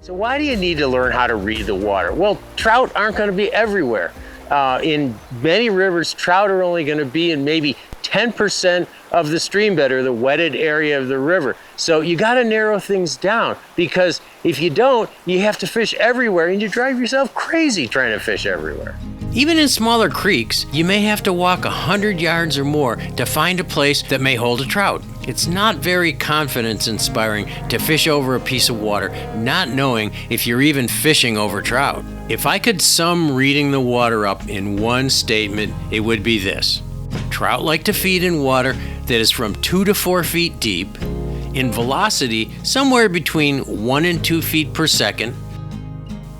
So why do you need to learn how to read the water? Well, trout aren't going to be everywhere. In many rivers, trout are only going to be in maybe 10% of the stream bed or the wetted area of the river. So you got to narrow things down, because if you don't, you have to fish everywhere and you drive yourself crazy trying to fish everywhere. Even in smaller creeks, you may have to walk 100 yards or more to find a place that may hold a trout. It's not very confidence-inspiring to fish over a piece of water, not knowing if you're even fishing over trout. If I could sum reading the water up in one statement, it would be this. Trout like to feed in water that is from 2 to 4 feet deep, in velocity somewhere between 1 and 2 feet per second,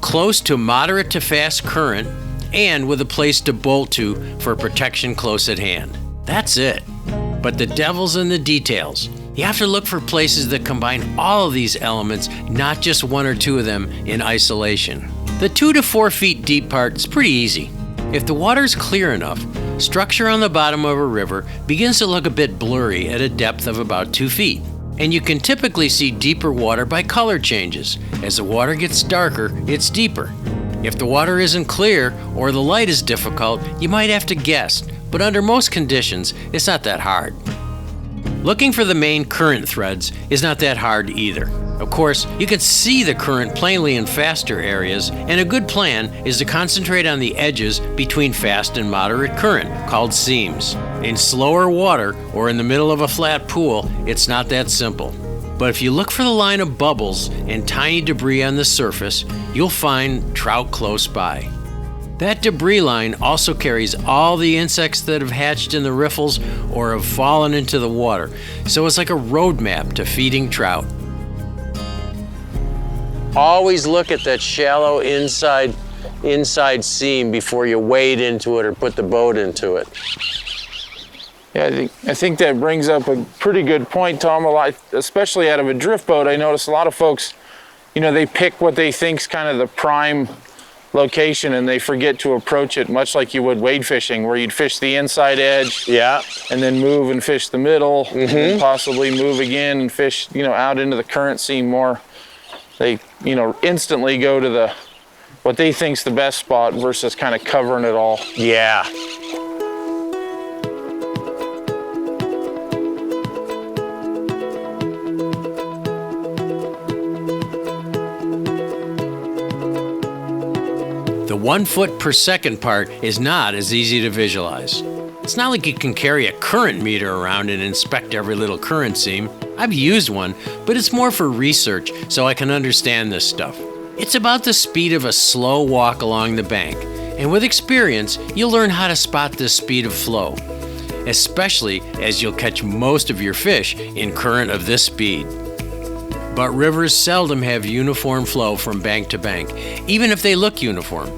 close to moderate to fast current, and with a place to bolt to for protection close at hand. That's it. But the devil's in the details. You have to look for places that combine all of these elements, not just 1 or 2 of them in isolation. The 2 to 4 feet deep part is pretty easy. If the water's clear enough, structure on the bottom of a river begins to look a bit blurry at a depth of about 2 feet. And you can typically see deeper water by color changes. As the water gets darker, it's deeper. If the water isn't clear or the light is difficult, you might have to guess, but under most conditions, it's not that hard. Looking for the main current threads is not that hard either. Of course, you can see the current plainly in faster areas, and a good plan is to concentrate on the edges between fast and moderate current, called seams. In slower water or in the middle of a flat pool, it's not that simple. But if you look for the line of bubbles and tiny debris on the surface, you'll find trout close by. That debris line also carries all the insects that have hatched in the riffles or have fallen into the water, so it's like a roadmap to feeding trout. Always look at that shallow inside seam before you wade into it or put the boat into it. Yeah, I think that brings up a pretty good point, Tom. Especially out of a drift boat, I notice a lot of folks, they pick what they think's kind of the prime location, and they forget to approach it much like you would wade fishing, where you'd fish the inside edge, and then move and fish the middle, and then possibly move again and fish, out into the current seam more. They, instantly go to what they think's the best spot versus kind of covering it all. Yeah. The 1 foot per second part is not as easy to visualize. It's not like you can carry a current meter around and inspect every little current seam. I've used one, but it's more for research so I can understand this stuff. It's about the speed of a slow walk along the bank, and with experience, you'll learn how to spot this speed of flow, especially as you'll catch most of your fish in current of this speed. But rivers seldom have uniform flow from bank to bank, even if they look uniform.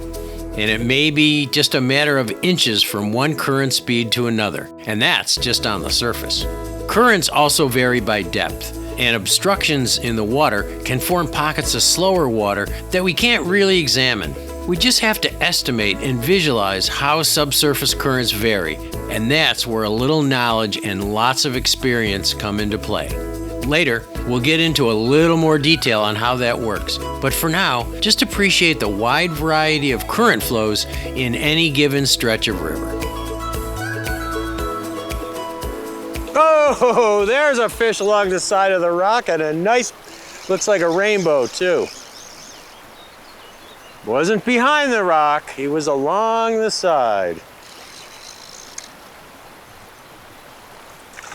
And it may be just a matter of inches from one current speed to another, and that's just on the surface. Currents also vary by depth, and obstructions in the water can form pockets of slower water that we can't really examine. We just have to estimate and visualize how subsurface currents vary, and that's where a little knowledge and lots of experience come into play. Later, we'll get into a little more detail on how that works, but for now, just appreciate the wide variety of current flows in any given stretch of river. Oh, there's a fish along the side of the rock, and a nice, looks like a rainbow too. Wasn't behind the rock, he was along the side.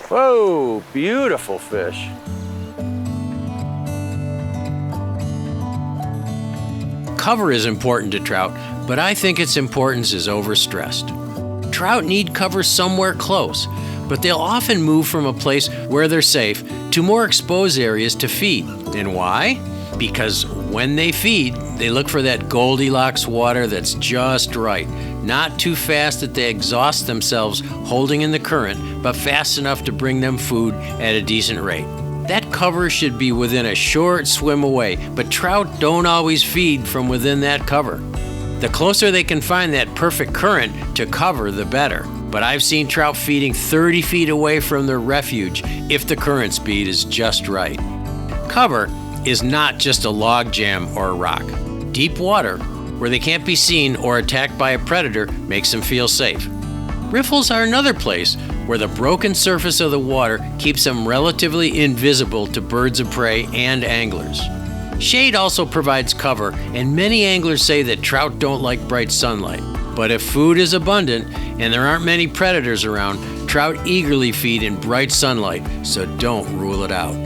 Whoa, beautiful fish. Cover is important to trout, but I think its importance is overstressed. Trout need cover somewhere close, but they'll often move from a place where they're safe to more exposed areas to feed. And why? Because when they feed, they look for that Goldilocks water that's just right. Not too fast that they exhaust themselves holding in the current, but fast enough to bring them food at a decent rate. That cover should be within a short swim away, but trout don't always feed from within that cover. The closer they can find that perfect current to cover, the better. But I've seen trout feeding 30 feet away from their refuge if the current speed is just right. Cover is not just a log jam or a rock. Deep water, where they can't be seen or attacked by a predator, makes them feel safe. Riffles are another place where the broken surface of the water keeps them relatively invisible to birds of prey and anglers. Shade also provides cover, and many anglers say that trout don't like bright sunlight. But if food is abundant and there aren't many predators around, trout eagerly feed in bright sunlight, so don't rule it out.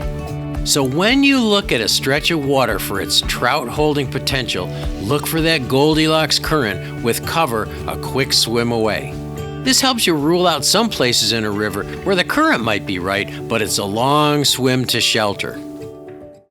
So when you look at a stretch of water for its trout holding potential, look for that Goldilocks current with cover a quick swim away. This helps you rule out some places in a river where the current might be right, but it's a long swim to shelter.